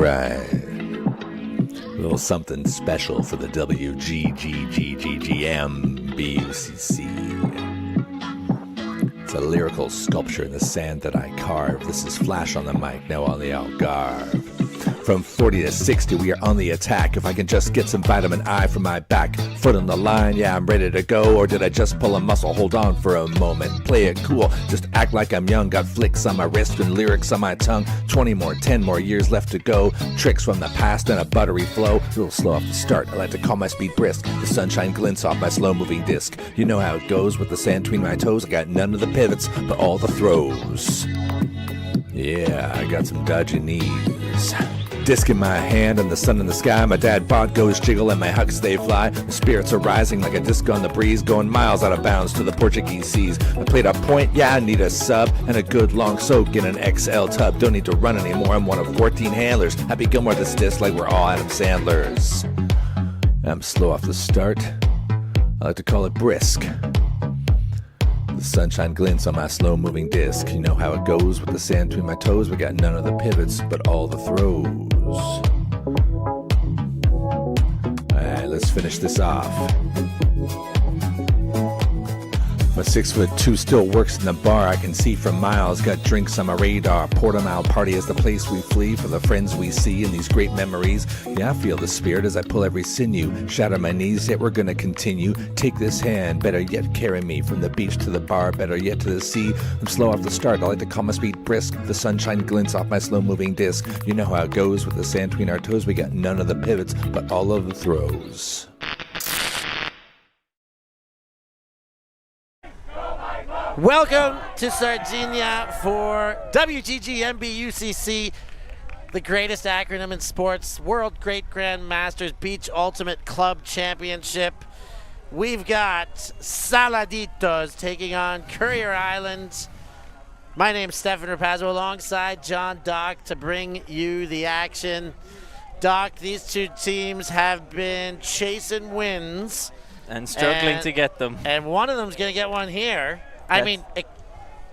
right. A little something special for the WGGGMBUCC. It's a lyrical sculpture in the sand that I carve. This is Flash on the mic, now on the Algarve. From 40 to 60, we are on the attack. If I can just get some vitamin I from my back. Foot on the line, yeah, I'm ready to go. Or did I just pull a muscle? Hold on for a moment. Play it cool, just act like I'm young. Got flicks on my wrist and lyrics on my tongue. 10 more years left to go. Tricks from the past and a buttery flow. A little slow off the start, I like to call my speed brisk. The sunshine glints off my slow-moving disc. You know how it goes with the sand between my toes. I got none of the pivots, but all the throws. Yeah, I got some dodgy knees. Disc in my hand and the sun in the sky. My dad bod goes jiggle and my hucks they fly. The spirits are rising like a disc on the breeze, going miles out of bounds to the Portuguese seas. I played a point, yeah, I need a sub and a good long soak in an XL tub. Don't need to run anymore, I'm one of 14 handlers. Happy Gilmore this disc like we're all Adam Sandlers. I'm slow off the start, I like to call it brisk. The sunshine glints on my slow-moving disc. You know how it goes with the sand between my toes. We got none of the pivots, but all the throws. Alright, let's finish this off. My 6'2" still works in the bar. I can see from miles. Got drinks on my radar. Portimao party is the place we flee for the friends we see in these great memories. Yeah, I feel the spirit as I pull every sinew. Shatter my knees, yet we're gonna continue. Take this hand, better yet carry me from the beach to the bar, better yet to the sea. I'm slow off the start. I like to call my speed brisk. The sunshine glints off my slow-moving disc. You know how it goes with the sand between our toes. We got none of the pivots, but all of the throws. Welcome to Sardinia for WGGMBUCC, the greatest acronym in sports, World Great Grand Masters Beach Ultimate Club Championship. We've got Saladitos taking on Currier Island. My name's Stefan Rapazzo alongside John Doc to bring you the action. Doc, these two teams have been chasing wins. And struggling to get them. And one of them's going to get one here. I mean, it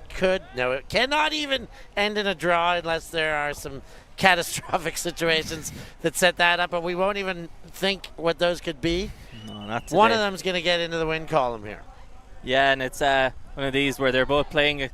cannot even end in a draw unless there are some catastrophic situations that set that up, but we won't even think what those could be. No, not today. One of them's going to get into the win column here. Yeah, and it's one of these where they're both playing.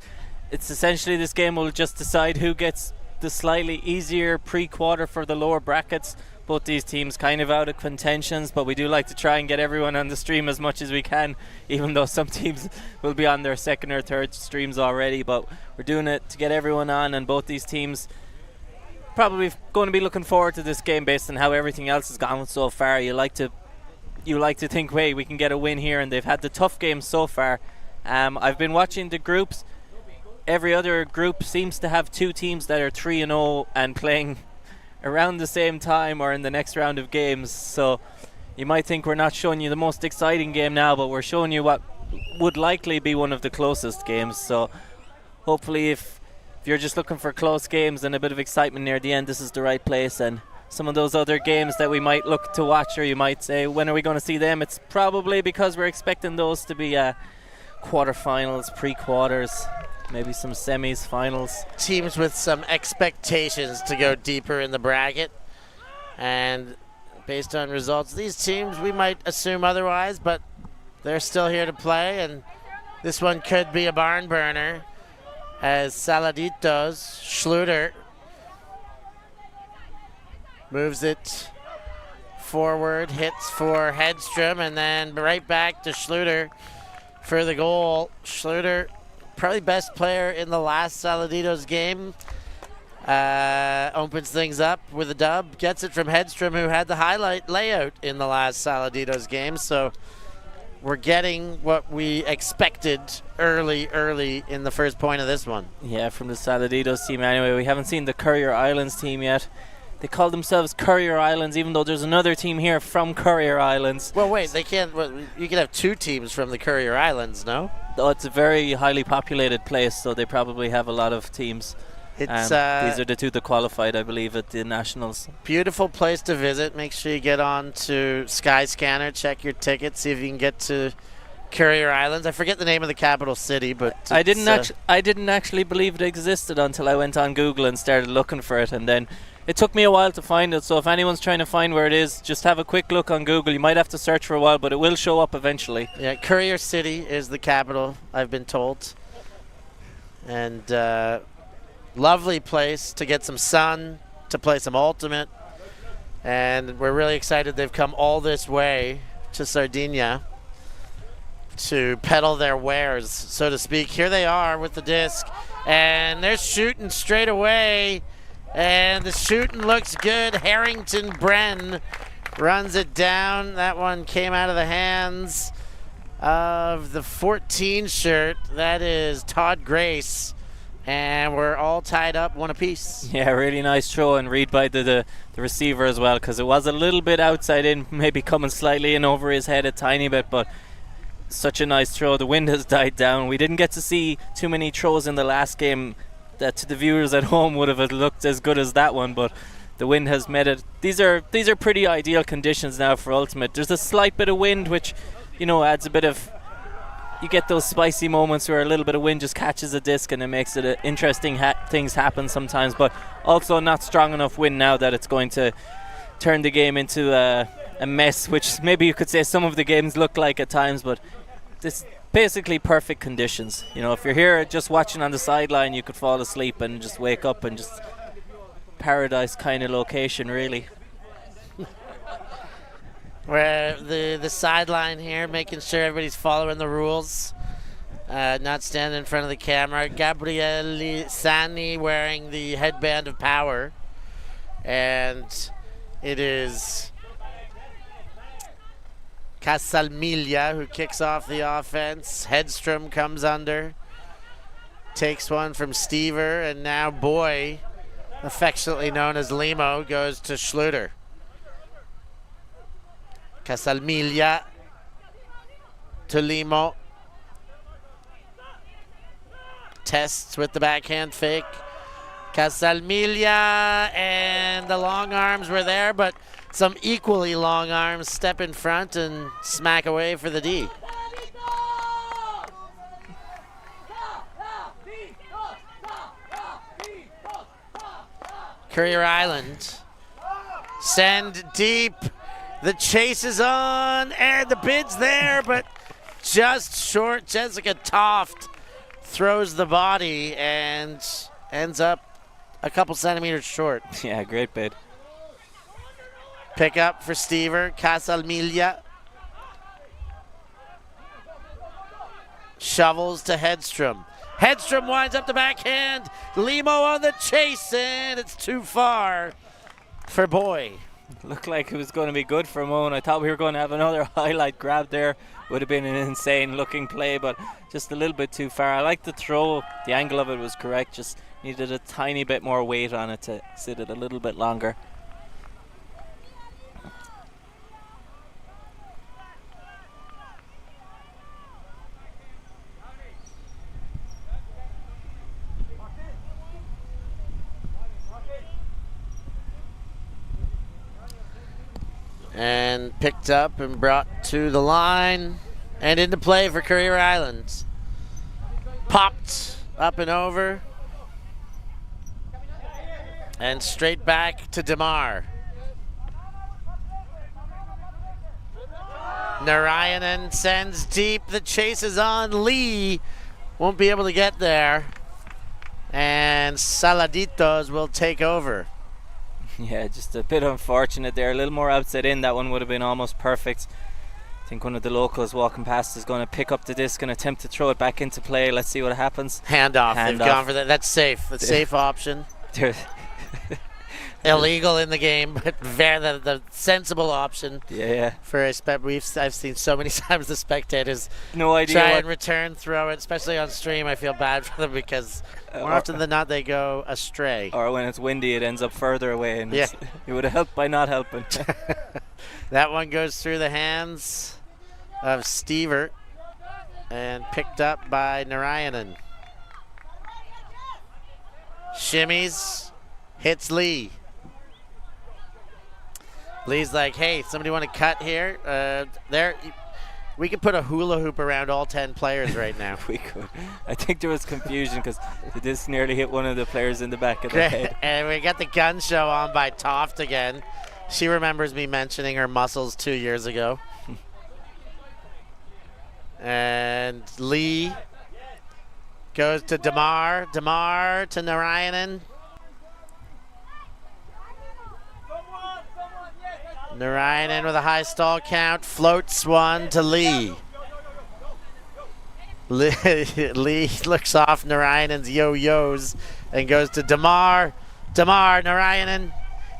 It's essentially this game will just decide who gets the slightly easier pre-quarter for the lower brackets. Both these teams kind of out of contentions, but we do like to try and get everyone on the stream as much as we can, even though some teams will be on their second or third streams already. But we're doing it to get everyone on, and both these teams probably going to be looking forward to this game based on how everything else has gone so far. You like to think, hey, we can get a win here, and they've had the tough games so far. I've been watching the groups. Every other group seems to have two teams that are 3-0 and playing around the same time or in the next round of games. So you might think we're not showing you the most exciting game now, but we're showing you what would likely be one of the closest games. So hopefully if you're just looking for close games and a bit of excitement near the end, this is the right place. And some of those other games that we might look to watch, or you might say, when are we going to see them? It's probably because we're expecting those to be quarterfinals, pre-quarters, maybe some semis, finals. Teams with some expectations to go deeper in the bracket. And based on results, these teams, we might assume otherwise, but they're still here to play. And this one could be a barn burner as Saladitos, Schluter, moves it forward, hits for Hedstrom, and then right back to Schluter for the goal. Schluter, probably best player in the last Saladitos game. Opens things up with a dub. Gets it from Hedstrom, who had the highlight layout in the last Saladitos game. So we're getting what we expected early in the first point of this one. Yeah, from the Saladitos team anyway. We haven't seen the Currier Islands team yet. They call themselves Currier Islands, even though there's another team here from Currier Islands. Well, wait, they can't. Well, you can have two teams from the Currier Islands, no? Oh, it's a very highly populated place, so they probably have a lot of teams. It's these are the two that qualified, I believe, at the Nationals. Beautiful place to visit. Make sure you get on to Skyscanner, check your tickets, see if you can get to Currier Islands. I forget the name of the capital city, but I didn't actually believe it existed until I went on Google and started looking for it, and then it took me a while to find it. So if anyone's trying to find where it is, just have a quick look on Google. You might have to search for a while, but it will show up eventually. Yeah, Currier City is the capital, I've been told. And lovely place to get some sun, to play some Ultimate. And we're really excited they've come all this way to Sardinia to peddle their wares, so to speak. Here they are with the disc, and they're shooting straight away, and the shooting looks good. Harrington Bren runs it down. That one came out of the hands of the 14 shirt. That is Todd Grace, and we're all tied up one apiece. Yeah, really nice throw and read by the receiver as well, because it was a little bit outside in, maybe coming slightly in over his head a tiny bit, but such a nice throw. The wind has died down. We didn't get to see too many throws in the last game that to the viewers at home would have looked as good as that one, but the wind has met it. These are pretty ideal conditions now for Ultimate. There's a slight bit of wind, which, you know, adds a bit of, you get those spicy moments where a little bit of wind just catches a disc and it makes it interesting things happen sometimes, but also not strong enough wind now that it's going to turn the game into a mess, which maybe you could say some of the games look like at times, but this basically perfect conditions. You know, if you're here just watching on the sideline, you could fall asleep and just wake up and just paradise kind of location, really. Where the sideline here, making sure everybody's following the rules, not standing in front of the camera. Gabriele Sani wearing the headband of power, and it is Casalmiglia who kicks off the offense. Hedstrom comes under, takes one from Stever, and now Boy, affectionately known as Limo, goes to Schluter. Casalmiglia to Limo. Tests with the backhand fake. Casalmiglia, and the long arms were there, but some equally long arms step in front and smack away for the D. Currier Island. Send deep. The chase is on, and the bid's there, but just short. Jessica Toft throws the body and ends up a couple centimeters short. Yeah, great bid. Pick up for Stever. Casalmiglia. Shovels to Hedstrom. Hedstrom winds up the backhand. Limo on the chase, and it's too far for Boy. Looked like it was going to be good for a moment. I thought we were going to have another highlight grab there. Would have been an insane looking play, but just a little bit too far. I like the throw. The angle of it was correct. Just needed a tiny bit more weight on it to sit it a little bit longer. And picked up and brought to the line and into play for Currier Island. Popped up and over. And straight back to Demar. Narayanan sends deep. The chase is on. Lee won't be able to get there. And Saladitos will take over. Yeah, just a bit unfortunate there. A little more outside in. That one would have been almost perfect. I think one of the locals walking past is going to pick up the disc and attempt to throw it back into play. Let's see what happens. Handoff. They've gone for that. That's safe. The safe option. Illegal in the game, but the sensible option. Yeah. I've seen so many times the spectators no idea try and return throw it, especially on stream. I feel bad for them because more often than not they go astray. Or when it's windy, it ends up further away, and it would have helped by not helping. That one goes through the hands of Stever and picked up by Narayanan. Shimmies, hits Lee. Lee's like, hey, somebody want to cut here? There. We could put a hula hoop around all 10 players right now. We could. I think there was confusion because this nearly hit one of the players in the back of the head. And we got the gun show on by Toft again. She remembers me mentioning her muscles 2 years ago. And Lee goes to Damar. Damar to Narayanan. Narayanan with a high stall count, floats one to Lee. Lee looks off Narayanan's yo-yos and goes to Damar. Damar, Narayanan,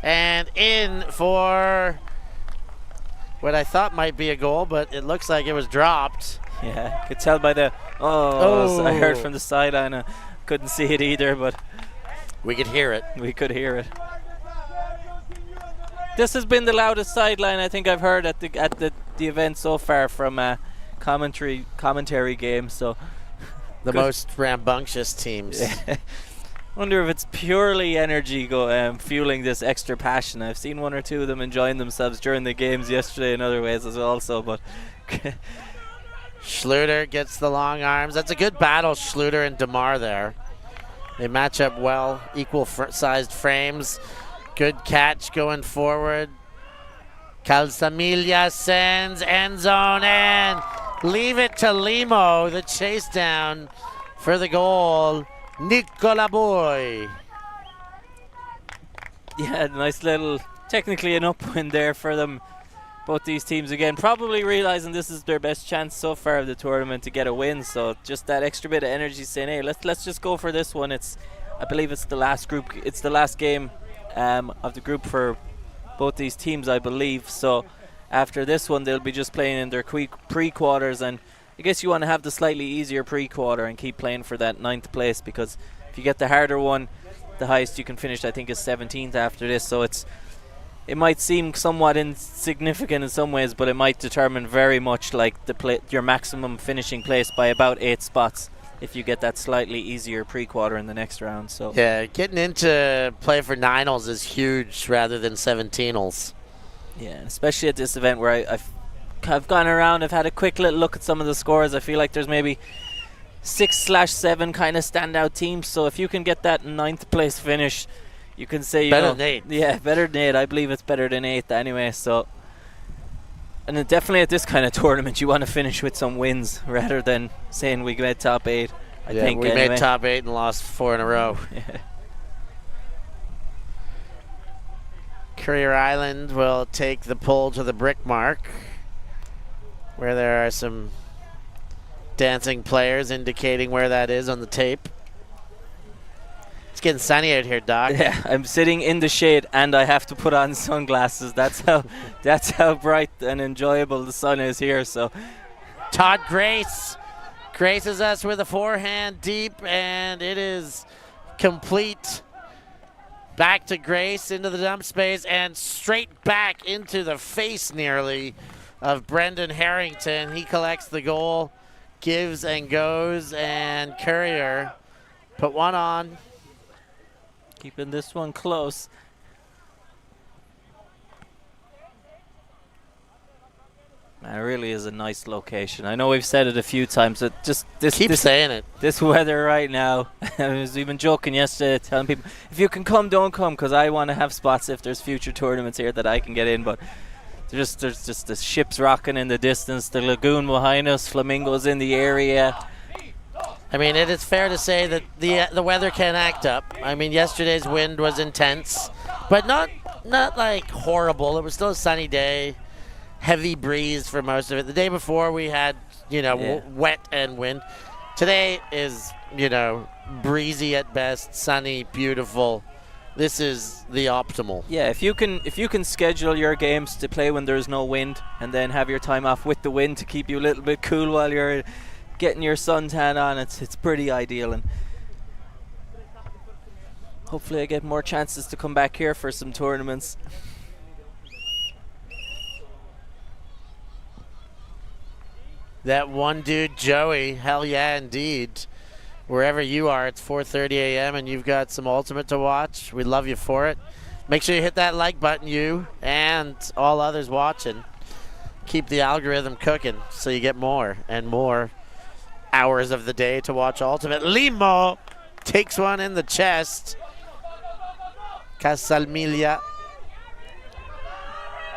and in for what I thought might be a goal, but it looks like it was dropped. Yeah, could tell by the, I heard from the sideline. I couldn't see it either, but we could hear it. We could hear it. This has been the loudest sideline I think I've heard at the event so far from commentary game. So the most rambunctious teams. Yeah. Wonder if it's purely energy fueling this extra passion. I've seen one or two of them enjoying themselves during the games yesterday in other ways as well. So, but Schluter gets the long arms. That's a good battle, Schluter and Damar there. They match up well, equal-sized frames. Good catch going forward. Calzamilla sends end zone and leave it to Limo. The chase down for the goal. Nicola Boy. Yeah, nice little, technically an upwind there for them. Both these teams again, probably realizing this is their best chance so far of the tournament to get a win. So just that extra bit of energy saying, hey, let's just go for this one. I believe it's the last group. It's the last game of the group for both these teams, I believe. So after this one, they'll be just playing in their pre-quarters, and I guess you want to have the slightly easier pre-quarter and keep playing for that 9th place, because if you get the harder one, the highest you can finish, I think, is 17th after this. So it might seem somewhat insignificant in some ways, but it might determine very much like your maximum finishing place by about 8 spots if you get that slightly easier pre-quarter in the next round. So yeah, getting into play for 9-als is huge rather than 17-als. Yeah, especially at this event where I've gone around, I've had a quick little look at some of the scores. I feel like there's maybe 6/7 kind of standout teams. So if you can get that 9th place finish, you can say better than 8. Yeah, better than 8. I believe it's better than 8th anyway. So, and then definitely at this kind of tournament, you want to finish with some wins rather than saying we made top 8. I think we anyway. made top 8 and lost 4 in a row. Yeah. Currier Island will take the pull to the brick mark, where there are some dancing players indicating where that is on the tape. It's getting sunny out here, Doc. Yeah, I'm sitting in the shade and I have to put on sunglasses. That's how bright and enjoyable the sun is here. So Todd Grace graces us with a forehand deep, and it is complete. Back to Grace into the dump space and straight back into the face nearly of Brendan Harrington. He collects the goal, gives and goes, and Currier put one on. Keeping this one close. It really is a nice location. I know we've said it a few times, but just keep saying it. This weather right now. I was even joking yesterday, telling people, if you can come, don't come, because I want to have spots if there's future tournaments here that I can get in. But there's just the ships rocking in the distance, the lagoon behind us, flamingos in the area. I mean, it is fair to say that the weather can act up. I mean, yesterday's wind was intense, but not like horrible. It was still a sunny day, heavy breeze for most of it. The day before we had, wet and wind. Today is, breezy at best, sunny, beautiful. This is the optimal. Yeah, if you can schedule your games to play when there's no wind, and then have your time off with the wind to keep you a little bit cool while you're getting your suntan on, it's pretty ideal. And hopefully I get more chances to come back here for some tournaments. That one dude, Joey, hell yeah, indeed. Wherever you are, it's 4:30 a.m. and you've got some Ultimate to watch. We love you for it. Make sure you hit that like button, you and all others watching. keep the algorithm cooking so you get more and more hours of the day to watch Ultimate. Limo takes one in the chest. Casalmiglia.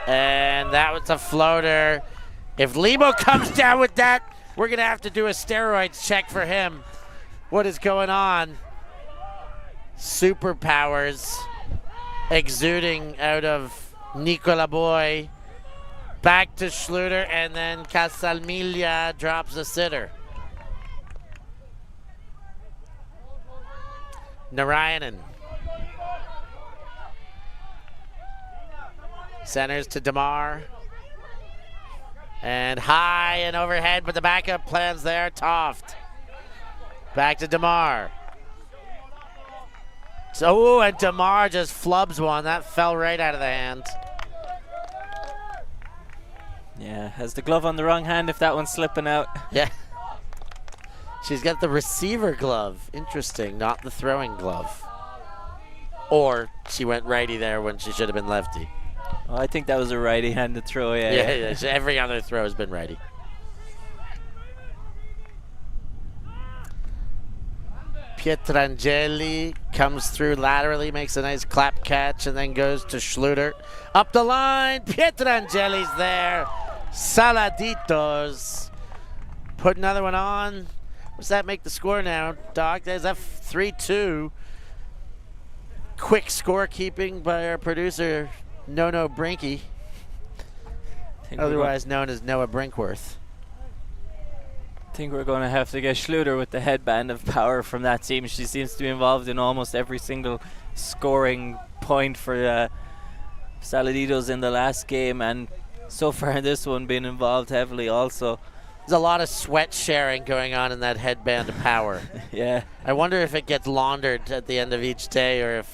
And that was a floater. If Limo comes down with that, we're going to have to do a steroids check for him. What is going on? Superpowers exuding out of Nicola Boy. Back to Schluter, and then Casalmiglia drops a sitter. Narayanan. Centers to Damar. And high and overhead, but the backup plan's there. Toft. Back to Damar. So, and Damar just flubs one. That fell right out of the hand. Yeah, has the glove on the wrong hand if that one's slipping out. Yeah. She's got the receiver glove. Interesting, not the throwing glove. Or she went righty there when she should have been lefty. Oh, I think that was a righty-handed throw, yeah. Yeah, every other throw has been righty. Pietrangeli comes through laterally, makes a nice clap catch, and then goes to Schluter. Up the line, Pietrangeli's there. Saladitos. Put another one on. What's that make the score now, Doc? There's that 3-2. Quick scorekeeping by our producer, Nono Brinky, otherwise known as Noah Brinkworth. I think we're going to have to get Schluter with the headband of power from that team. She seems to be involved in almost every single scoring point for Saladitos in the last game, and so far in this one being involved heavily also. There's a lot of sweat sharing going on in that headband of power. Yeah. I wonder if it gets laundered at the end of each day, or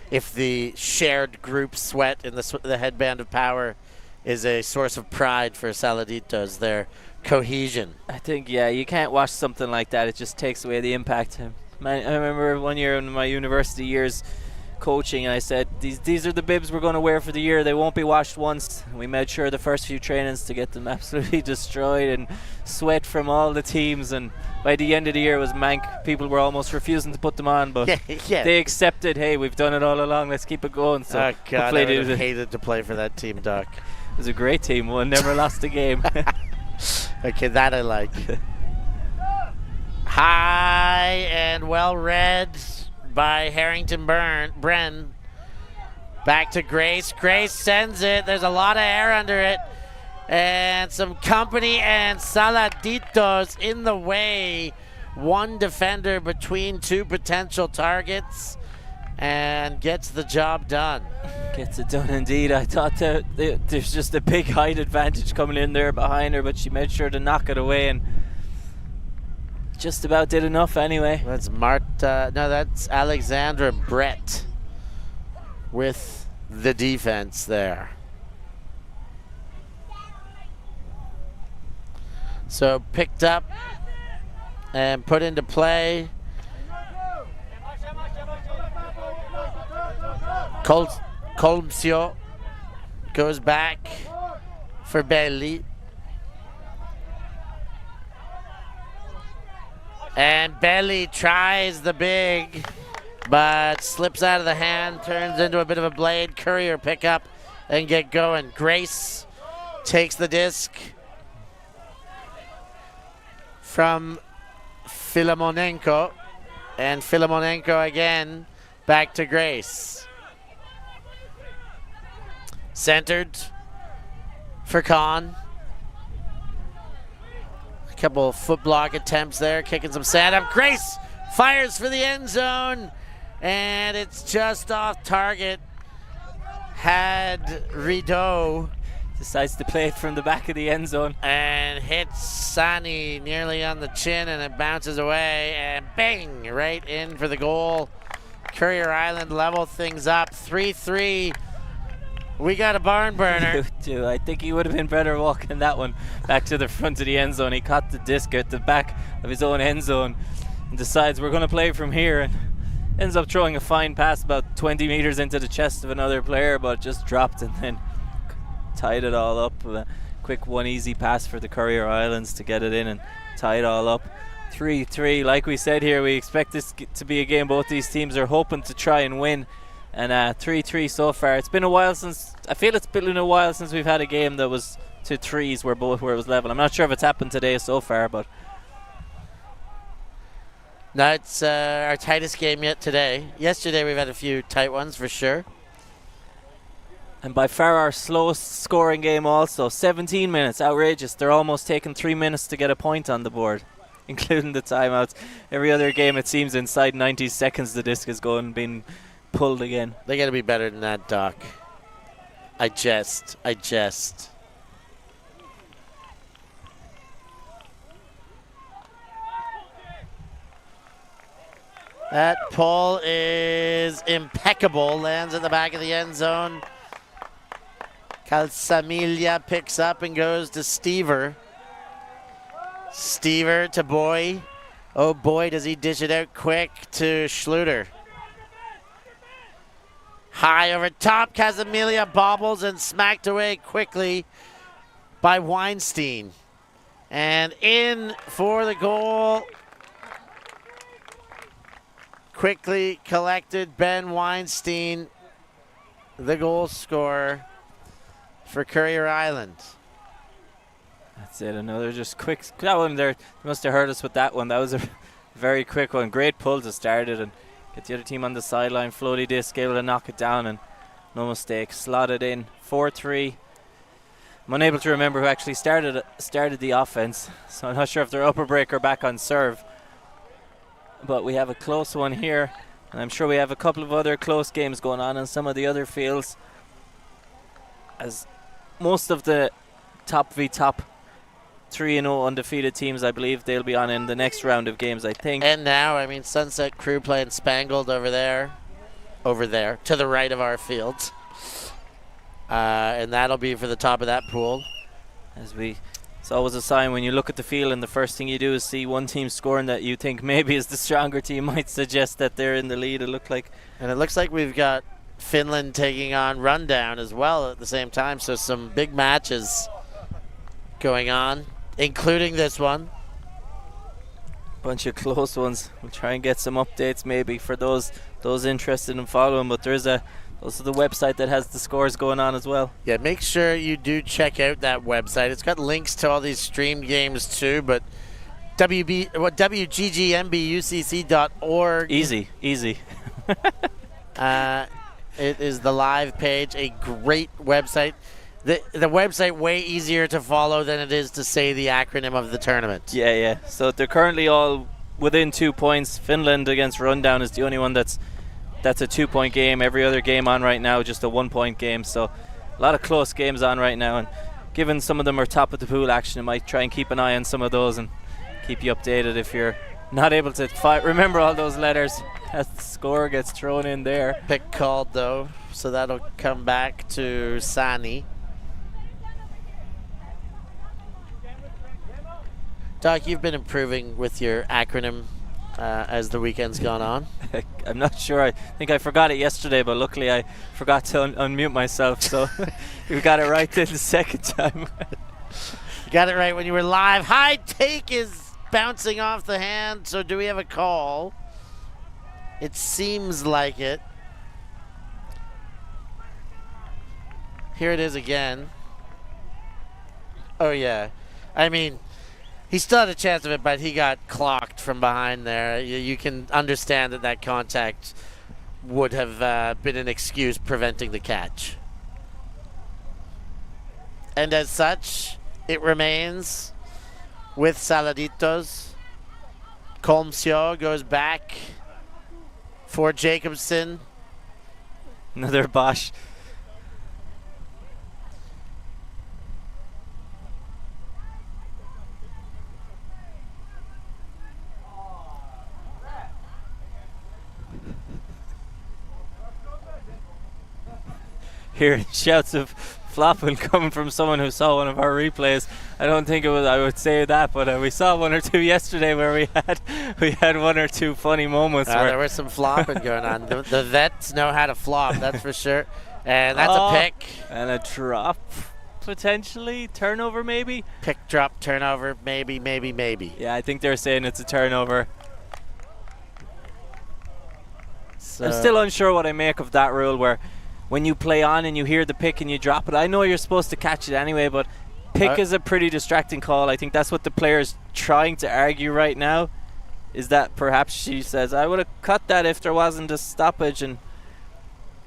if the shared group sweat in the headband of power is a source of pride for Saladitos, their cohesion. I think, yeah, you can't watch something like that. It just takes away the impact. I remember one year in my university years coaching, and I said, these are the bibs we're going to wear for the year. They won't be washed once. We made sure the first few trainings to get them absolutely destroyed and sweat from all the teams, and by the end of the year it was mank. People were almost refusing to put them on, but they accepted, hey, we've done it all along, let's keep it going. So oh God, I would have hated to play for that team, Doc. It was a great team. One never lost a game. Okay, that I like. High and well read by Harrington Bren. Back to Grace. Grace sends it. There's a lot of air under it. And some company, and Saladitos in the way. One defender between two potential targets, and gets the job done. Gets it done indeed. I thought that there's just a big height advantage coming in there behind her, but she made sure to knock it away and just about did enough anyway. That's that's Alexandra Brett with the defense there. So picked up and put into play. Colmsio goes back for Belli. And Belli tries the big, but slips out of the hand, turns into a bit of a blade. Currier pick up and get going. Grace takes the disc from Filimonenko, and Filimonenko again back to Grace. Centered for Khan. A couple of foot block attempts there, kicking some sand up. Grace fires for the end zone, and it's just off target. Had Rideau. Decides to play it from the back of the end zone. And hits Sani nearly on the chin, and it bounces away, and bang, right in for the goal. Currier Island level things up, 3-3. We got a barn burner. I think he would have been better walking that one back to the front of the end zone. He caught the disc at the back of his own end zone and decides we're going to play from here, and ends up throwing a fine pass about 20 meters into the chest of another player, but just dropped and then tied it all up. quick one easy pass for the Currier Islands to get it in and tie it all up. 3-3, like we said here, we expect this to be a game both these teams are hoping to try and win. And 3-3 so far. It's been a while since, I feel it's been a while since we've had a game that was to threes where it was level. I'm not sure if it's happened today so far, but no, it's our tightest game yet today. Yesterday we've had a few tight ones for sure. And by far our slowest scoring game also. 17 minutes, outrageous. They're almost taking 3 minutes to get a point on the board, including the timeouts. Every other game it seems inside 90 seconds the disc is going, being pulled again. They got to be better than that, Doc. I jest. That pull is impeccable. Lands in the back of the end zone. Calzamiglia picks up and goes to Stever. Stever to Boy. Oh boy, does he dish it out quick to Schluter. High over top, Calzamiglia bobbles and smacked away quickly by Weinstein. And in for the goal. Quickly collected Ben Weinstein, the goal scorer for Currier Island. That's it, another just quick. That one there, they must have heard us with that one. That was a very quick one. Great pull to start it and get the other team on the sideline. Floaty disc, able to knock it down and no mistake. Slotted in, 4-3. I'm unable to remember who actually started the offense, so I'm not sure if they're upper break or back on serve. But we have a close one here, and I'm sure we have a couple of other close games going on some of the other fields, as most of the top v top 3-0 undefeated teams, I believe they'll be on in the next round of games, I think. And now, I mean, Sunset Crew playing Spangled over there, to the right of our fields. And that'll be for the top of that pool. It's always a sign when you look at the field and the first thing you do is see one team scoring that you think maybe is the stronger team, might suggest that they're in the lead, it looked like. And it looks like we've got Finland taking on Rundown as well at the same time, so some big matches going on, including this one. Bunch of close ones. We'll try and get some updates maybe for those interested in following, but there's also the website that has the scores going on as well. Yeah, make sure you do check out that website. It's got links to all these streamed games too, but WGGMBUCC.org. Easy. It is the live page, a great website. The website way easier to follow than it is to say the acronym of the tournament. Yeah. So they're currently all within 2 points. Finland against Rundown is the only one that's a 2-point game. Every other game on right now just a 1-point game. So a lot of close games on right now. And given some of them are top of the pool action, I might try and keep an eye on some of those and keep you updated if you're not able to remember all those letters as the score gets thrown in there. Pick called though, so that'll come back to Sani. Doc, you've been improving with your acronym as the weekend's gone on. I'm not sure. I think I forgot it yesterday, but luckily I forgot to unmute myself, so we got it right then the second time. You got it right when you were live. High take is bouncing off the hand, so do we have a call? It seems like it. Here it is again. Oh, yeah. I mean, he still had a chance of it, but he got clocked from behind there. You can understand that contact would have been an excuse preventing the catch. And as such, it remains with Saladitos. Kolmsjö goes back for Jacobson. Another Bosch. Hearing shouts of flopping coming from someone who saw one of our replays. I don't think I would say that, but we saw one or two yesterday where we had one or two funny moments. There was some flopping going on. The vets know how to flop, that's for sure. And that's a pick. And a drop. potentially. Turnover, maybe? Pick, drop, turnover, maybe. Yeah, I think they're saying it's a turnover. So I'm still unsure what I make of that rule where when you play on and you hear the pick and you drop it. I know you're supposed to catch it anyway, but pick is a pretty distracting call. I think that's what the player's trying to argue right now, is that perhaps she says, I would have cut that if there wasn't a stoppage. And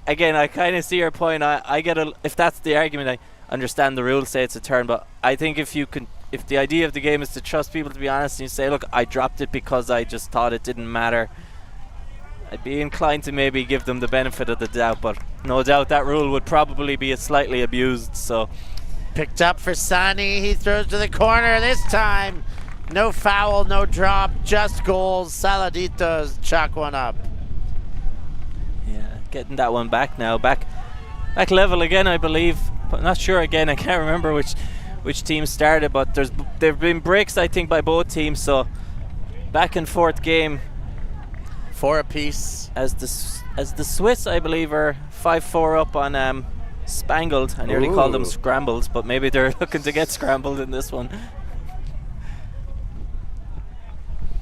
again, I kind of see her point. I get if that's the argument, I understand the rules say it's a turn, but I think if the idea of the game is to trust people to be honest and you say, look, I dropped it because I just thought it didn't matter, I'd be inclined to maybe give them the benefit of the doubt, but no doubt that rule would probably be slightly abused. So picked up for Sani. He throws to the corner this time. No foul, no drop, just goals. Saladitos chuck one up. Yeah, getting that one back now. Back level again, I believe. But not sure again. I can't remember which team started, but there've been breaks I think by both teams. So back and forth game. 4 apiece. As the Swiss, I believe, are 5-4 up on Spangled. I nearly called them Scrambled, but maybe they're looking to get scrambled in this one.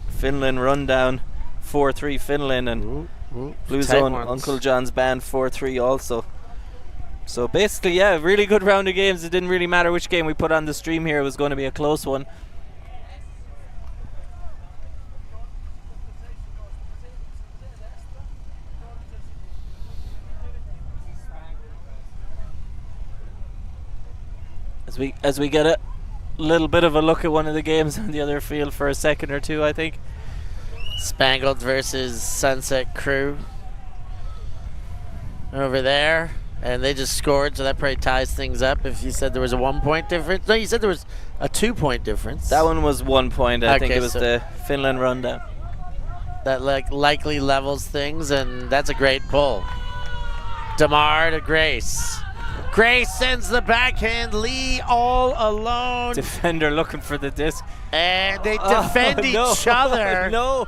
Finland run down 4-3 Finland, and Blue Zone Uncle John's band 4-3 also. So basically, yeah, really good round of games. It didn't really matter which game we put on the stream here. It was going to be a close one. As we get a little bit of a look at one of the games on the other field for a second or two, I think. Spangled versus Sunset Crew over there, and they just scored, so that probably ties things up. If you said there was a 1 point difference, no, you said there was a 2 point difference. That one was 1 point. I think it was the Finland rundown. That likely levels things, and that's a great pull. Damar to Grace. Grace sends the backhand. Lee all alone. Defender looking for the disc. And they defend each other. No.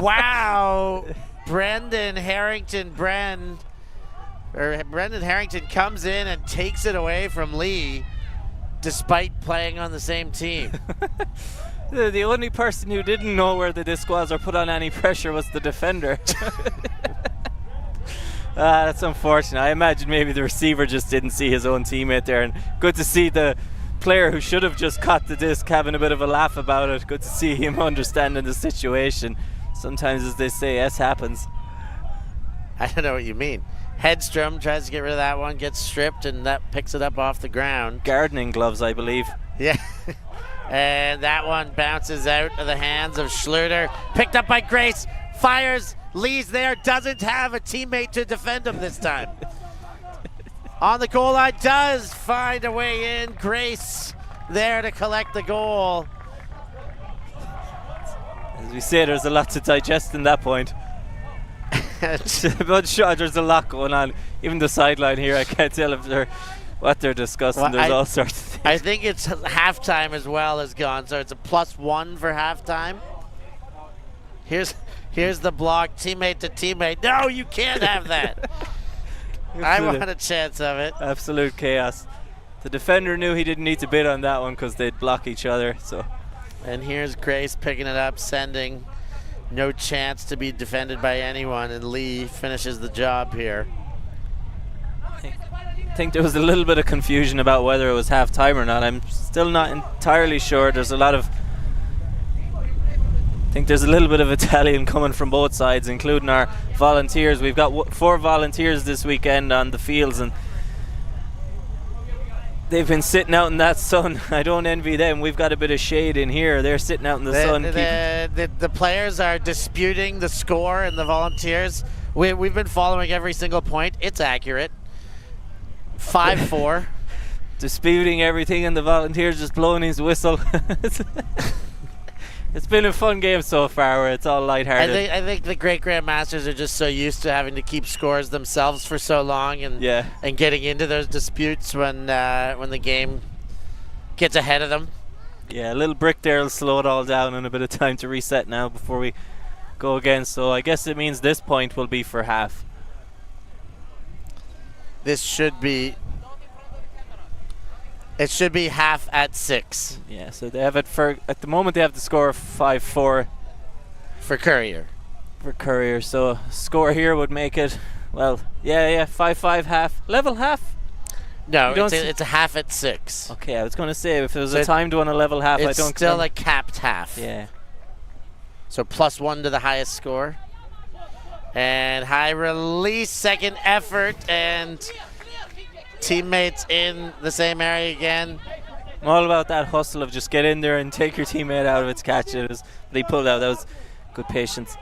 Wow. Brendan Harrington comes in and takes it away from Lee despite playing on the same team. The only person who didn't know where the disc was or put on any pressure was the defender. That's unfortunate. I imagine maybe the receiver just didn't see his own teammate there, and good to see the player who should have just caught the disc having a bit of a laugh about it. Good to see him understanding the situation. Sometimes, as they say, S happens. I don't know what you mean. Hedstrom tries to get rid of that one, gets stripped, and that picks it up off the ground. Gardening gloves, I believe. Yeah. And that one bounces out of the hands of Schluter. Picked up by Grace. Fires. Lee's there, doesn't have a teammate to defend him this time. On the goal line, does find a way in. Grace there to collect the goal. As we say, there's a lot to digest in that point. But sure, there's a lot going on. Even the sideline here, I can't tell what they're discussing. Well, there's all sorts of things. I think it's halftime as well has gone, so it's a +1 for halftime. Here's the block, teammate to teammate. No, you can't have that. I want a chance of it. Absolute chaos. The defender knew he didn't need to bid on that one because they'd block each other. So, and here's Grace picking it up, sending. No chance to be defended by anyone, and Lee finishes the job here. I think there was a little bit of confusion about whether it was half time or not. I'm still not entirely sure. There's a little bit of Italian coming from both sides, including our volunteers. We've got 4 volunteers this weekend on the fields, and they've been sitting out in that sun. I don't envy them. We've got a bit of shade in here. They're sitting out in the sun. The players are disputing the score, and the volunteers, we've been following every single point. It's accurate. 5-4. Disputing everything, and the volunteers just blowing his whistle. It's been a fun game so far where it's all lighthearted. I think the great grandmasters are just so used to having to keep scores themselves for so long, and getting into those disputes when the game gets ahead of them. Yeah, a little brick there will slow it all down, and a bit of time to reset now before we go again. So I guess it means this point will be for half. This should be It should be half at 6. Yeah, so they have it for, at the moment they have the score of 5-4 for Currier. For Currier, so score here would make it, well, yeah, 5-5 half. Level half? No, it's a half at 6. Okay, I was going to say, if it was a timed one, a level half, I don't... It's still a capped half. Yeah. So +1 to the highest score. And high release, second effort, and teammates in the same area again. I'm all about that hustle of just get in there and take your teammate out of its catch. But he pulled out. That was good patience.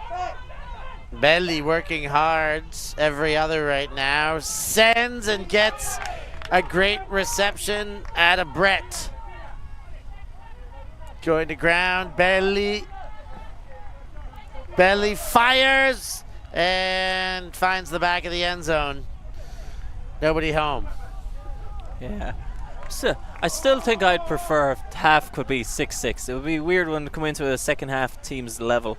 Belly working hard every other right now. Sends and gets a great reception out of Brett. Going to ground. Belly fires and finds the back of the end zone. Nobody home. Yeah. So I still think I'd prefer if half could be 6-6. It would be weird when to come into a second half team's level.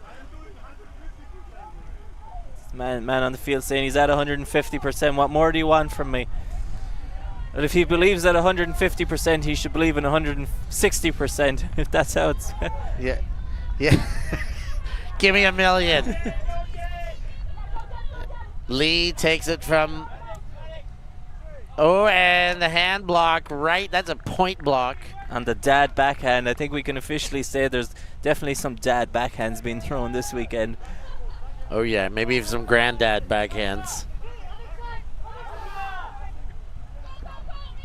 Man on the field saying he's at 150%. What more do you want from me? And if he believes at 150%, he should believe in 160%. If that's how it's. Yeah. Give me $1 million. Lee takes it from. Oh, and the hand block right. That's a point block. And the dad backhand. I think we can officially say there's definitely some dad backhands being thrown this weekend. Oh yeah, maybe some granddad backhands.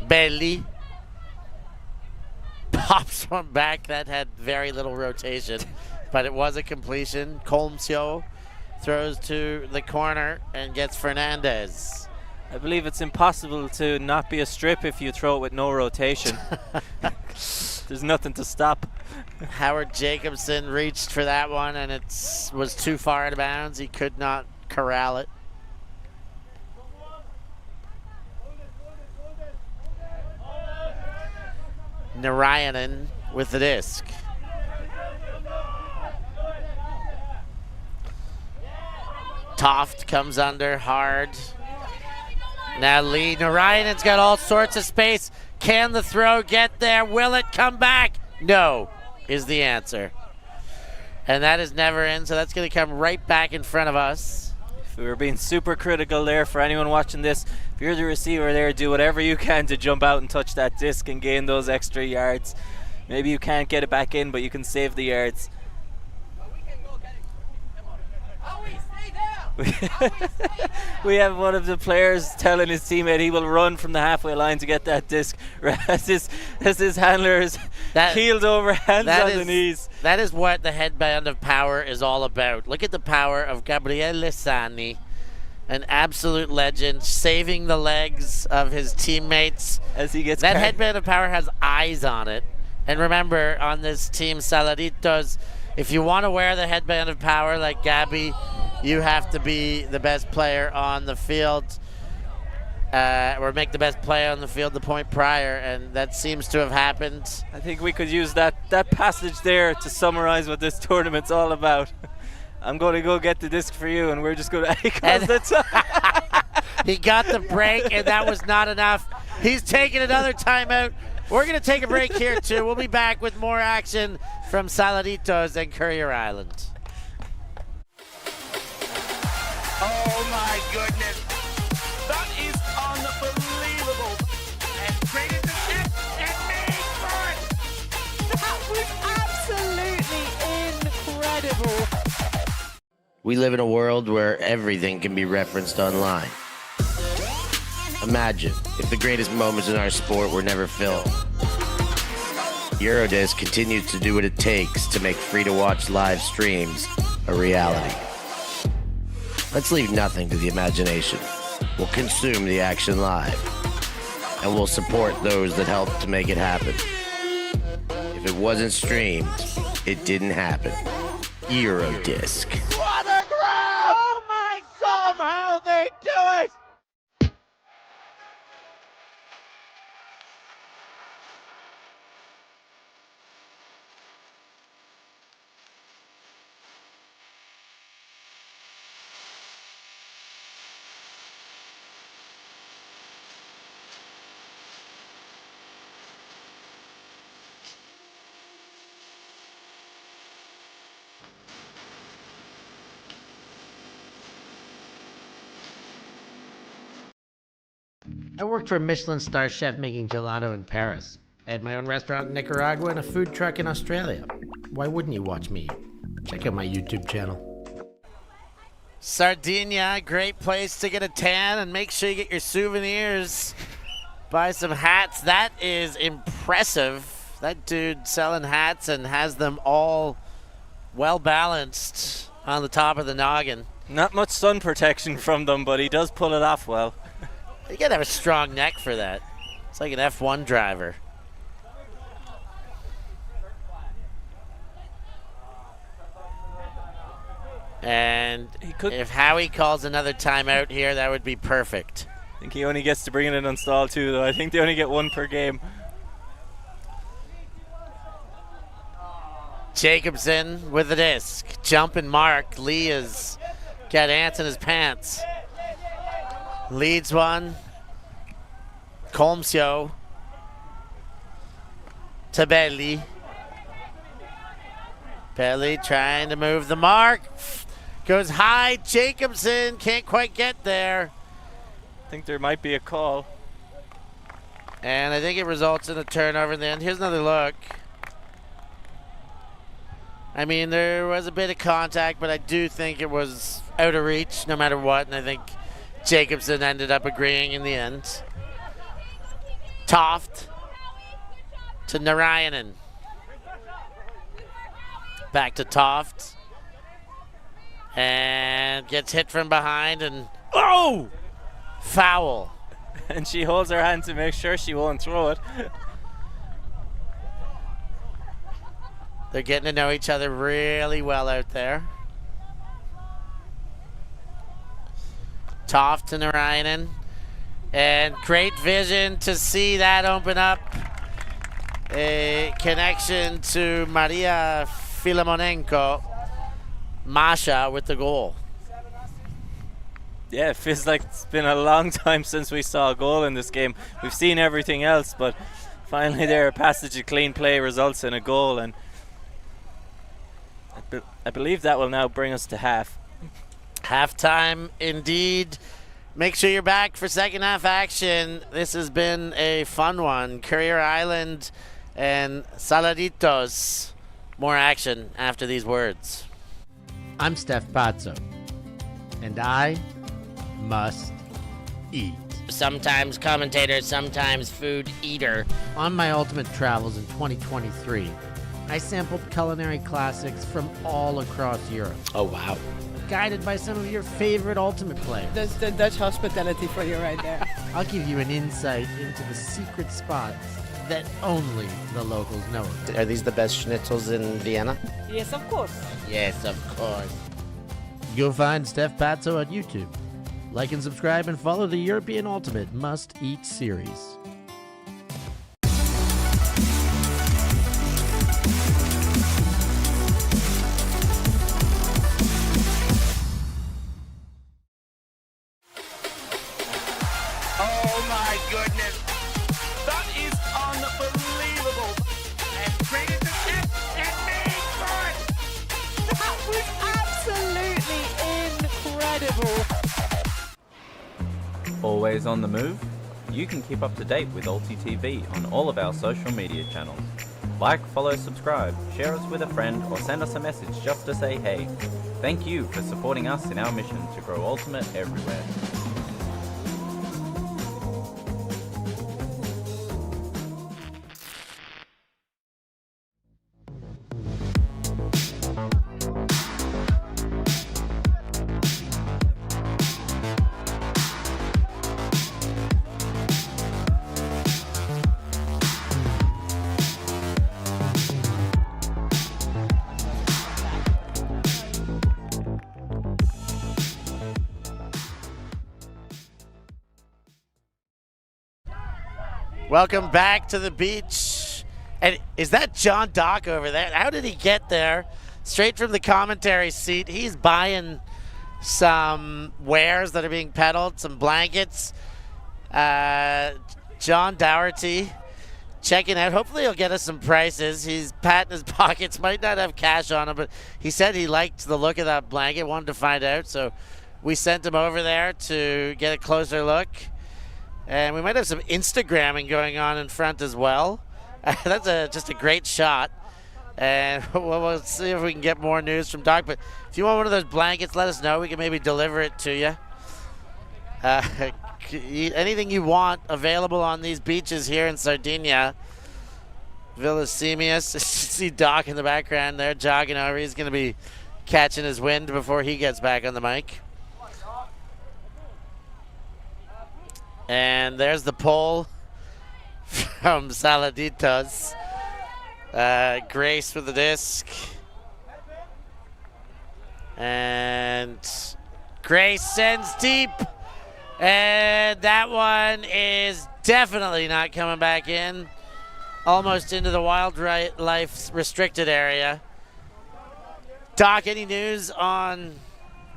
Belly pops one back. That had very little rotation, but it was a completion. Colmsio throws to the corner and gets Fernandez. I believe it's impossible to not be a strip if you throw it with no rotation. There's nothing to stop. Howard Jacobson reached for that one and it was too far out of bounds. He could not corral it. Narayanan with the disc. Toft comes under hard. Now Lee Narayanan's got all sorts of space. Can the throw get there? Will it come back? No, is the answer. And that is never in, so that's going to come right back in front of us. If we were being super critical there for anyone watching this, if you're the receiver there, do whatever you can to jump out and touch that disc and gain those extra yards. Maybe you can't get it back in, but you can save the yards. We have one of the players telling his teammate he will run from the halfway line to get that disc as his handler is keeled over, hands on the knees. That is what the headband of power is all about. Look at the power of Gabriele Sani, an absolute legend, saving the legs of his teammates. As he gets that headband of power has eyes on it. And remember, on this team, Saladitos, if you want to wear the headband of power like Gabby, you have to be the best player on the field, or make the best play on the field the point prior, and that seems to have happened. I think we could use that passage there to summarize what this tournament's all about. I'm going to go get the disc for you, and we're just going to... He got the break, and that was not enough. He's taking another timeout. We're going to take a break here, too. We'll be back with more action from Saladitos and Currier Island. Oh my goodness, that is unbelievable. And created the net and made for it. That was absolutely incredible. We live in a world where everything can be referenced online. Imagine if the greatest moments in our sport were never filmed. Eurodisc continues to do what it takes to make free-to-watch live streams a reality. Let's leave nothing to the imagination. We'll consume the action live. And we'll support those that helped to make it happen. If it wasn't streamed, it didn't happen. Eurodisc. What a grab! Oh my God, how they do it! I worked for a Michelin star chef making gelato in Paris. I had my own restaurant in Nicaragua and a food truck in Australia. Why wouldn't you watch me? Check out my YouTube channel. Sardinia, great place to get a tan, and make sure you get your souvenirs. Buy some hats. That is impressive. That dude selling hats and has them all well balanced on the top of the noggin. Not much sun protection from them, but he does pull it off well. You gotta have a strong neck for that. It's like an F1 driver. And if Howie calls another timeout here, that would be perfect. I think he only gets to bring it in on stall too, though. I think they only get one per game. Jacobson with the disc. Jumping mark. Lee has got ants in his pants. Leads one. Colmsio. To Belli. Belli trying to move the mark. Goes high. Jacobson can't quite get there. I think there might be a call. And I think it results in a turnover in the end. Here's another look. I mean, there was a bit of contact, but I do think it was out of reach no matter what. And I think Jacobson ended up agreeing in the end. Toft to Narayanan. Back to Toft. And gets hit from behind and oh! Foul. And she holds her hand to make sure she won't throw it. They're getting to know each other really well out there. Toft to Narayanan. And great vision to see that open up. A connection to Maria Filamonenko. Masha with the goal. Yeah, it feels like it's been a long time since we saw a goal in this game. We've seen everything else, but finally there, a passage of clean play results in a goal, and I believe that will now bring us to half. Halftime indeed. Make sure you're back for second half action. This has been a fun one. Currier Island and Saladitos. More action after these words. I'm Steph Pazzo, and I must eat. Sometimes commentator, sometimes food eater. On my ultimate travels in 2023, I sampled culinary classics from all across Europe. Oh, wow. Guided by some of your favorite ultimate players. That's the Dutch hospitality for you right there. I'll give you an insight into the secret spots that only the locals know of. Are these the best schnitzels in Vienna? Yes, of course. Yes, of course. Go find Steph Pazzo on YouTube. Like and subscribe and follow the European Ultimate Must Eat series. Oh my goodness. That is unbelievable. And created the net and made for it. That was absolutely incredible. Always on the move? You can keep up to date with Ulti TV on all of our social media channels. Like, follow, subscribe, share us with a friend, or send us a message just to say hey. Thank you for supporting us in our mission to grow Ultimate everywhere. Welcome back to the beach. And is that John Dock over there? How did he get there? Straight from the commentary seat. He's buying some wares that are being peddled, some blankets. John Dougherty checking out. Hopefully he'll get us some prices. He's patting his pockets. Might not have cash on him, but he said he liked the look of that blanket, wanted to find out. So we sent him over there to get a closer look. And we might have some Instagramming going on in front as well. That's just a great shot. And we'll see if we can get more news from Doc. But if you want one of those blankets, let us know. We can maybe deliver it to you. Anything you want available on these beaches here in Sardinia. Villasimius. See Doc in the background there jogging over. He's going to be catching his wind before he gets back on the mic. And there's the pole from Saladitos. Grace with the disc. And Grace sends deep. And that one is definitely not coming back in. Almost into the wildlife restricted area. Doc, any news on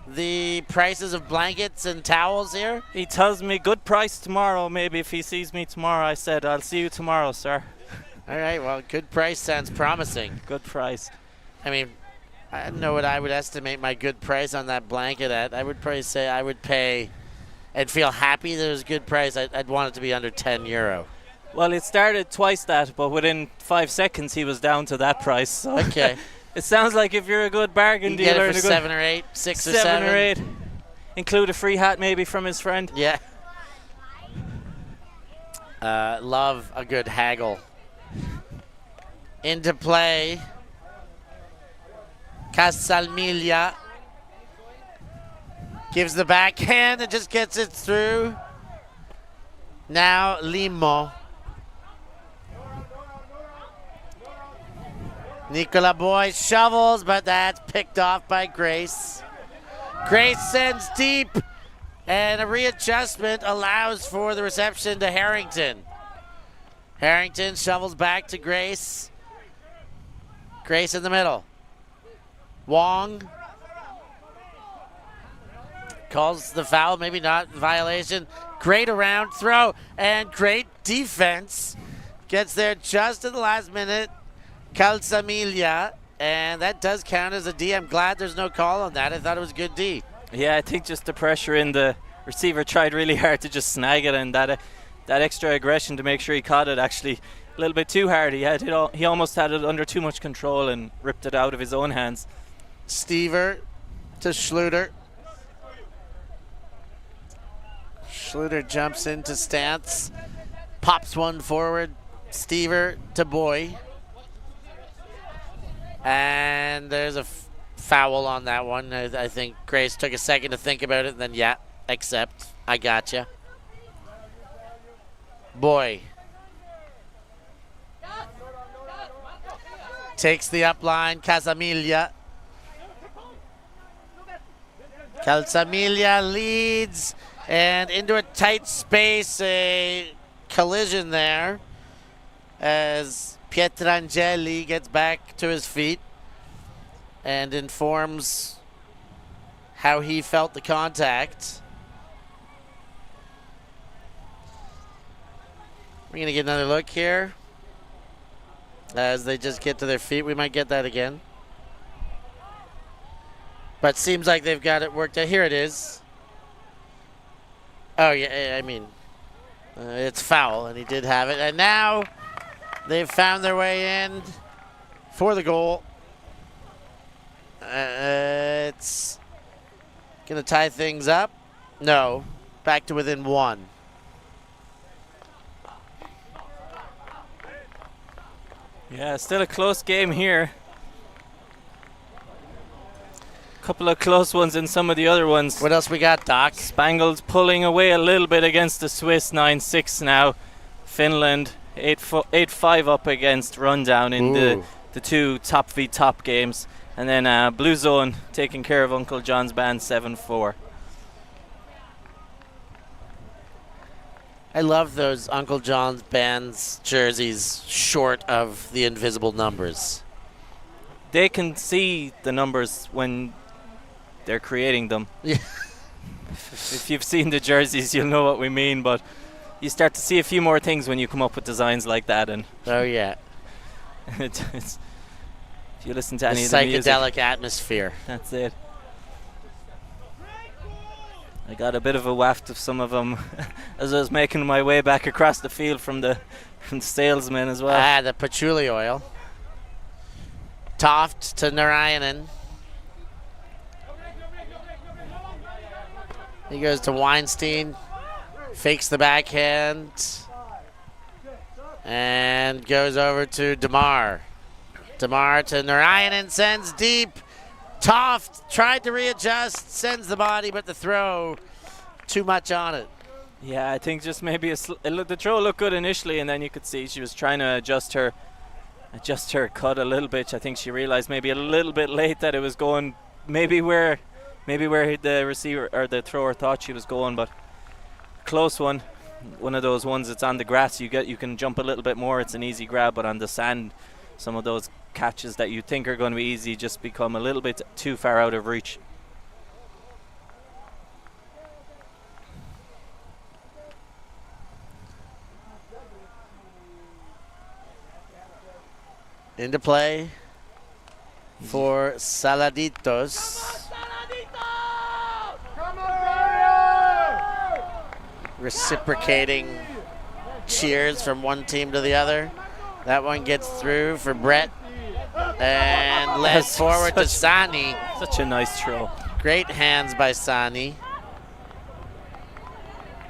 the prices of blankets and towels here? He tells me good price tomorrow. Maybe if he sees me tomorrow, I said, I'll see you tomorrow, sir. All right, well, good price sounds promising. Good price. I mean, I don't know what I would estimate my good price on that blanket at. I would probably say I would pay and feel happy that it was a good price. I'd want it to be under €10. Well, it started twice that, but within 5 seconds he was down to that price. So. Okay. It sounds like if you're a good bargain You dealer, get it for 7 or 8, 6 or 7. 7 or 8. Include a free hat maybe from his friend. Yeah. Love a good haggle. Into play. Casalmiglia gives the backhand and just gets it through. Now Limo. Nicola Boy shovels, but that's picked off by Grace. Grace sends deep, and a readjustment allows for the reception to Harrington. Harrington shovels back to Grace. Grace in the middle. Wong calls the foul, maybe not violation. Great around throw and great defense. Gets there just at the last minute. Calzamiglia, and that does count as a D. I'm glad there's no call on that. I thought it was good D. Yeah, I think just the pressure in the receiver tried really hard to just snag it, and that extra aggression to make sure he caught it actually a little bit too hard. He almost had it under too much control and ripped it out of his own hands. Stever to Schluter. Schluter jumps into stance, pops one forward. Stever to Boy. And there's a foul on that one. I think Grace took a second to think about it, and then, yeah, accept. I gotcha. Boy. Takes the up line. Casamiglia. Calzamiglia leads, and into a tight space, a collision there as Pietrangeli gets back to his feet and informs how he felt the contact. We're going to get another look here as they just get to their feet. We might get that again. But seems like they've got it worked out. Here it is. Oh, yeah, I mean, it's foul, and he did have it. And now they've found their way in for the goal. It's going to tie things up. No, back to within one. Yeah, still a close game here. Couple of close ones in some of the other ones. What else we got, Doc? Spangles pulling away a little bit against the Swiss, 9-6 now. Finland 8-5 up against Rundown in the two top v top games. And then Blue Zone taking care of Uncle John's band 7-4. I love those Uncle John's band's jerseys short of the invisible numbers. They can see the numbers when they're creating them. Yeah. If you've seen the jerseys, you'll know what we mean, but you start to see a few more things when you come up with designs like that. And oh, yeah. If you listen to The any of the music, psychedelic atmosphere. that's it. I got a bit of a waft of some of them as I was making my way back across the field from the salesman as well. The patchouli oil. Toft to Narayanan. He goes to Weinstein. Fakes the backhand. And goes over to Damar. Damar to Narayanan, sends deep. Toft tried to readjust, sends the body, but the throw, too much on it. Yeah, I think just maybe the throw looked good initially, and then you could see she was trying to adjust her cut a little bit. I think she realized maybe a little bit late that it was going maybe where the receiver or the thrower thought she was going, but close one. One of those ones that's on the grass, you can jump a little bit more, it's an easy grab, but on the sand, some of those catches that you think are going to be easy just become a little bit too far out of reach. Into play for Saladitos. Reciprocating cheers from one team to the other. That one gets through for Brett and led forward to Sani. Such a nice throw. Great hands by Sani.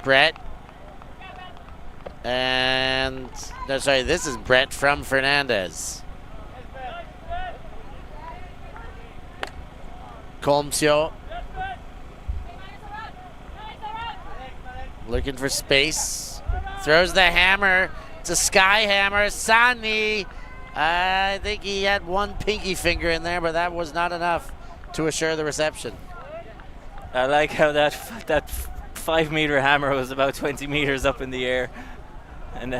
Brett. And, no, sorry, this is Brett from Fernandez. Colmsio. Looking for space. Throws the hammer. It's a sky hammer. Sani. I think he had one pinky finger in there, but that was not enough to assure the reception. I like how that 5-meter hammer was about 20 meters up in the air, and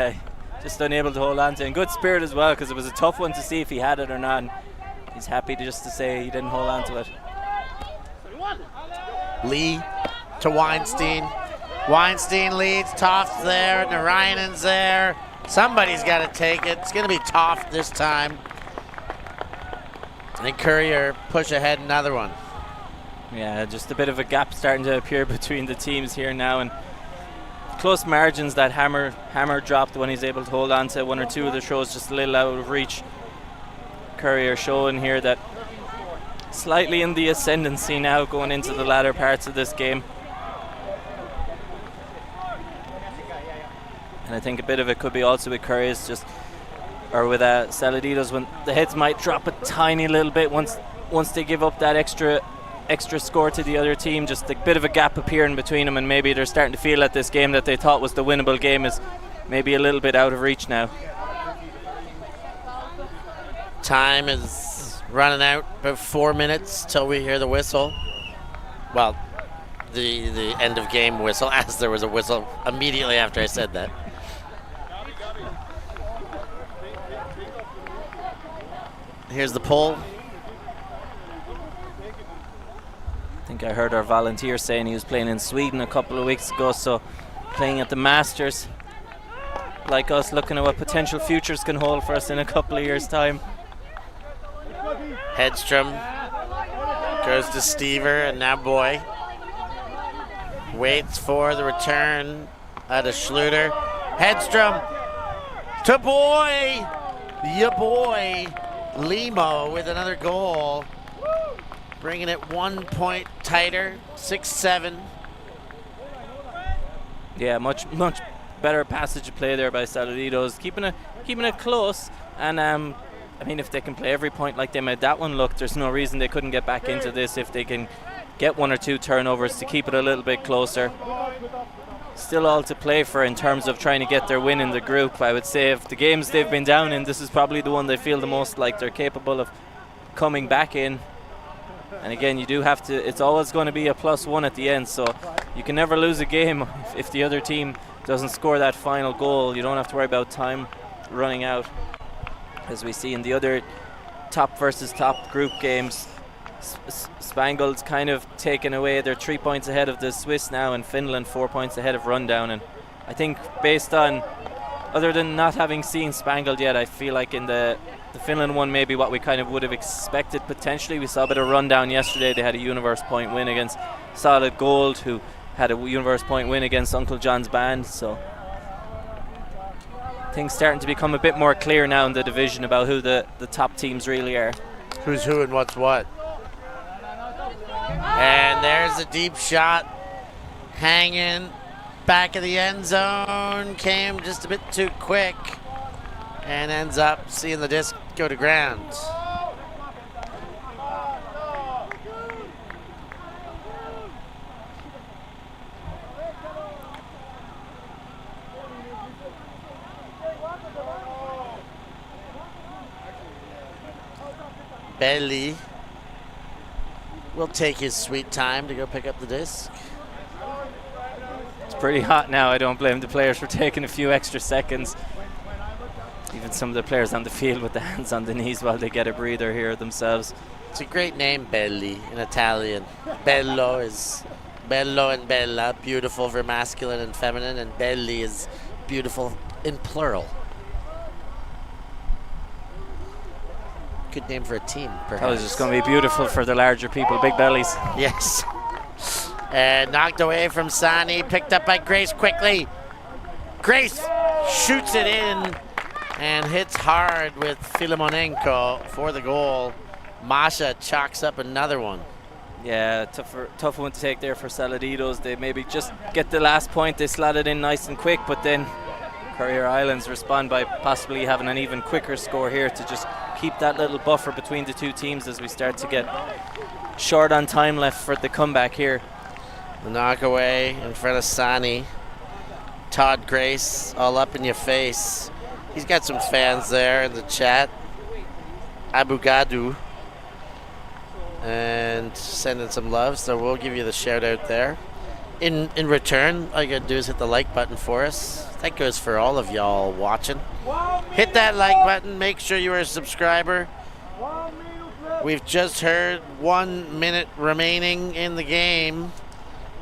just unable to hold on to it. And good spirit as well, because it was a tough one to see if he had it or not. And he's happy just to say he didn't hold on to it. Lee to Weinstein. Weinstein leads. Toft's there. Narayanan's there. Somebody's got to take it. It's going to be Toft this time. And Currier push ahead another one. Yeah, just a bit of a gap starting to appear between the teams here now, and close margins. That hammer dropped when he's able to hold on to one or two of the throws, just a little out of reach. Currier showing here that slightly in the ascendancy now going into the latter parts of this game. And I think a bit of it could be also with Currier's or with Saladitos, when the heads might drop a tiny little bit once they give up that extra score to the other team. Just a bit of a gap appearing between them, and maybe they're starting to feel that this game that they thought was the winnable game is maybe a little bit out of reach now. Time is running out. About 4 minutes till we hear the whistle. Well, the end of game whistle, as there was a whistle immediately after I said that. Here's the pull. I think I heard our volunteer saying he was playing in Sweden a couple of weeks ago, so playing at the Masters. Like us, looking at what potential futures can hold for us in a couple of years' time. Hedstrom goes to Stever, and now Boy waits for the return out of Schluter. Hedstrom to Boy. Ya boy. Limo with another goal. Bringing it 1 point tighter, 6-7. Yeah, much better passage of play there by Saladitos, keeping it close. And I mean, if they can play every point like they made that one look, there's no reason they couldn't get back into this if they can get one or two turnovers to keep it a little bit closer. Still all to play for in terms of trying to get their win in the group. I would say of the games they've been down in, this is probably the one they feel the most like they're capable of coming back in. And again, you do have to, it's always going to be a +1 at the end, so you can never lose a game if the other team doesn't score that final goal. You don't have to worry about time running out. As we see in the other top versus top group games, Spangled's kind of taken away. They're 3 points ahead of the Swiss now, and Finland 4 points ahead of Rundown. And I think based on, other than not having seen Spangled yet, I feel like in the Finland one, maybe what we kind of would have expected potentially. We saw a bit of Rundown yesterday. They had a universe point win against Solid Gold, who had a universe point win against Uncle John's band, so things starting to become a bit more clear now in the division about who the top teams really are. Who's who and what's what. And there's a deep shot, hanging back of the end zone, came just a bit too quick, and ends up seeing the disc go to ground. Belly will take his sweet time to go pick up the disc. It's pretty hot now. I don't blame the players for taking a few extra seconds. Even some of the players on the field with the hands on the knees while they get a breather here themselves. It's a great name, Belli, in Italian. Bello is bello and bella, beautiful for masculine and feminine, and belli is beautiful in plural. Good name for a team, perhaps. That was just going to be beautiful for the larger people, big bellies. Yes. And knocked away from Sani, picked up by Grace quickly. Grace shoots it in and hits hard with Filimonenko for the goal. Masha chalks up another one. Yeah, tough one to take there for Saladitos. They maybe just get the last point. They slot it in nice and quick, but then Currier Islands respond by possibly having an even quicker score here to just keep that little buffer between the two teams as we start to get short on time left for the comeback here. The knockaway in front of Sani. Todd Grace all up in your face. He's got some fans there in the chat. Abu Gadu. And sending some love, so we'll give you the shout out there. In return, all you gotta do is hit the like button for us. That goes for all of y'all watching. Hit that like button, make sure you are a subscriber. We've just heard 1 minute remaining in the game.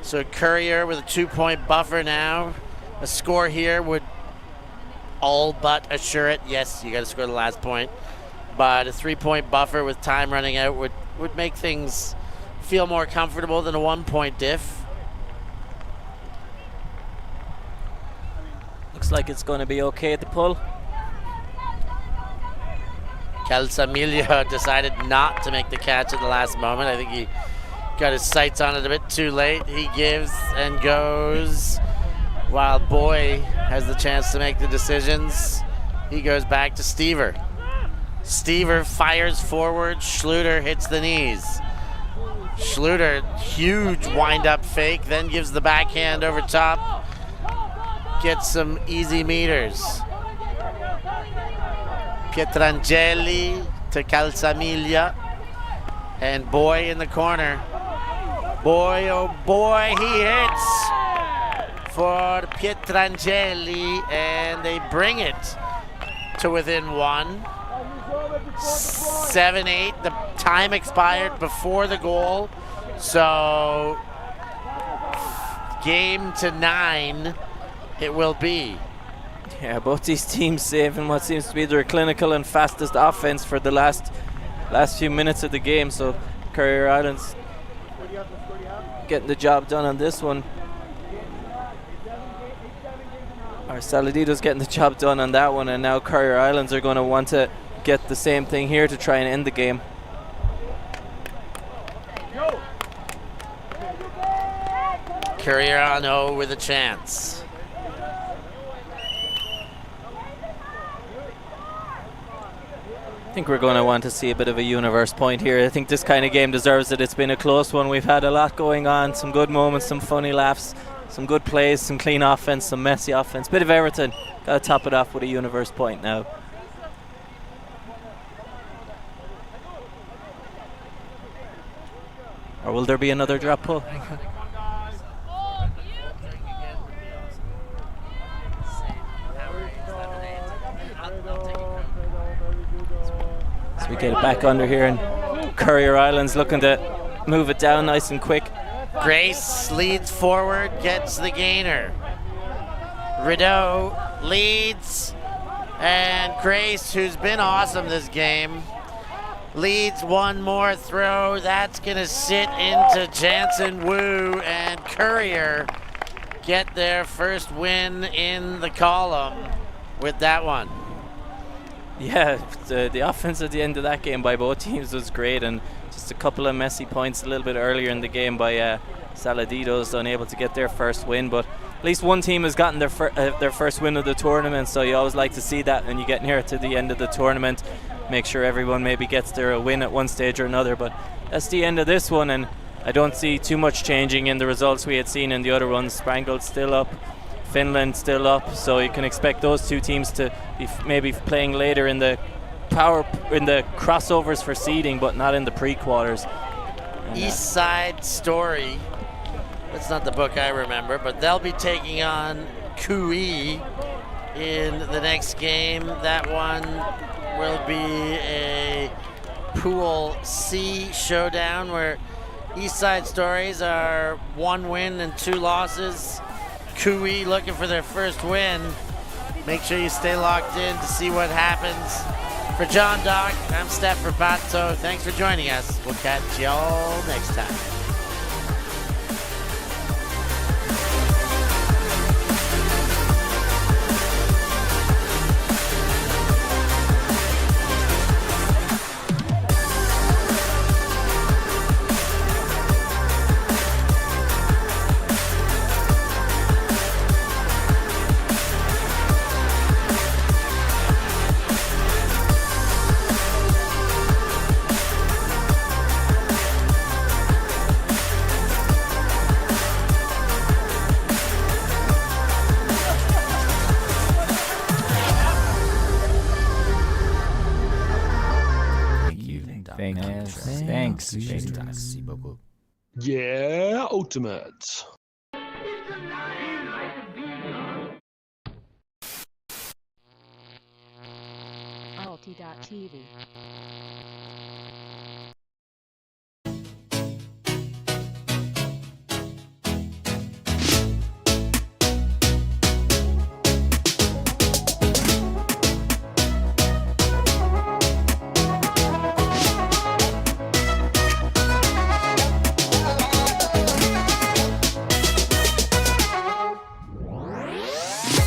So Currier with a 2-point buffer now. A score here would all but assure it. Yes, you gotta score the last point. But a 3-point buffer with time running out would make things feel more comfortable than a 1-point diff. Looks like it's going to be okay at the pull. Calzamillo decided not to make the catch at the last moment. I think he got his sights on it a bit too late. He gives and goes while Boy has the chance to make the decisions. He goes back to Stever. Stever fires forward. Schluter hits the knees. Schluter, huge wind-up fake, then gives the backhand over top. Gets some easy meters. Pietrangeli to Calzamiglia. And Boy in the corner. Boy, oh boy, he hits for Pietrangeli, and they bring it to within 1. 7-8. The time expired before the goal, so game to 9 it will be. Yeah, both these teams saving what seems to be their clinical and fastest offense for the last few minutes of the game. So Currier Islands getting the job done on this one. Our Saladitos getting the job done on that one, and now Currier Islands are going to want to get the same thing here to try and end the game. Currier on 0 with a chance. I think we're going to want to see a bit of a universe point here. I think this kind of game deserves it. It's been a close one. We've had a lot going on, some good moments, some funny laughs, some good plays, some clean offense, some messy offense, bit of everything. Got to top it off with a universe point now. Or will there be another drop pull? So we get it back under here, and Currier Islands looking to move it down nice and quick. Grace leads forward, gets the gainer. Rideau leads, and Grace, who's been awesome this game, leads one more throw. That's going to sit into Jansen Wu, and Currier get their first win in the column with that one. Yeah, the offense at the end of that game by both teams was great, and just a couple of messy points a little bit earlier in the game by Saladitos, unable to get their first win. But at least one team has gotten their first win of the tournament, so you always like to see that when you get near to the end of the tournament. Make sure everyone maybe gets their win at one stage or another. But that's the end of this one, and I don't see too much changing in the results we had seen in the other ones. Sprangle's still up, Finland still up, so you can expect those two teams to be maybe playing later in the crossovers for seeding, but not in the pre-quarters. East Side Story. That's not the book I remember, but they'll be taking on Kui in the next game. That one will be a Pool C showdown where East Side Stories are 1 win and 2 losses. Kui looking for their first win. Make sure you stay locked in to see what happens. For John Doc, I'm Steph Rapato. Thanks for joining us. We'll catch y'all next time. Thanks. Yeah, ultimate. Alti.tv